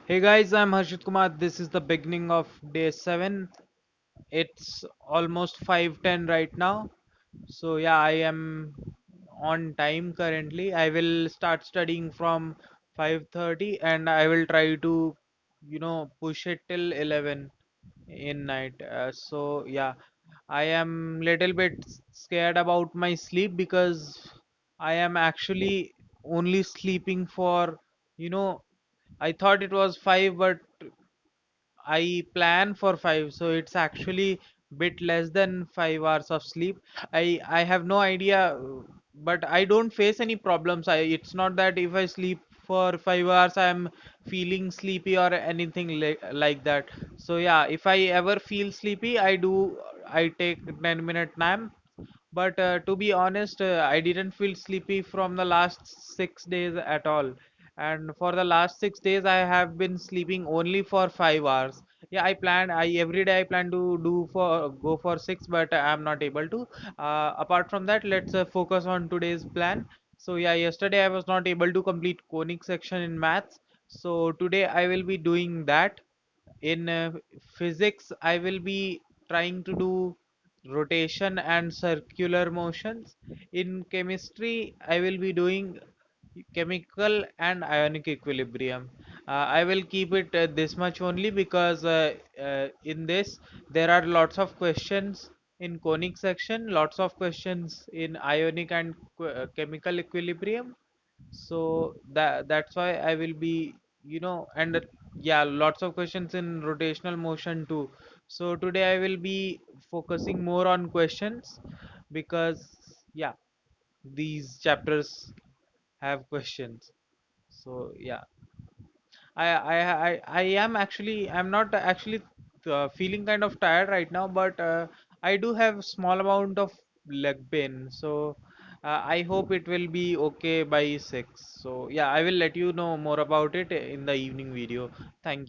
Hey guys, I'm Harshit Kumar. This is the beginning of day 7. It's almost 5:10 right now. So yeah, I am on time currently. I will start studying from 5:30 and I will try to push it till 11 in night. So yeah, I am little bit scared about my sleep because I am actually only sleeping for you know I thought it was 5, but I plan for 5, so it's actually bit less than 5 hours of sleep. I have no idea, but I don't face any problems. It's not that if I sleep for 5 hours, I'm feeling sleepy or anything like that. So yeah, if I ever feel sleepy, I take 10-minute nap. But to be honest, I didn't feel sleepy from the last 6 days at all. And for the last 6 days, I have been sleeping only for 5 hours. Yeah, I every day I plan to go for six, but I'm not able to. Apart from that, let's focus on today's plan. So yeah, yesterday I was not able to complete conic section in maths. So today I will be doing that. In physics, I will be trying to do rotation and circular motions. In chemistry, I will be doing chemical and ionic equilibrium. I will keep it this much only because in this there are lots of questions in conic section, lots of questions in ionic and chemical equilibrium. So that's why I will be, and yeah, lots of questions in rotational motion too. So today I will be focusing more on questions because yeah, these chapters have questions. So yeah, I am actually, I'm not actually feeling kind of tired right now, but I do have small amount of leg pain. So I hope it will be okay by 6. So yeah, I will let you know more about it in the evening video. Thank you.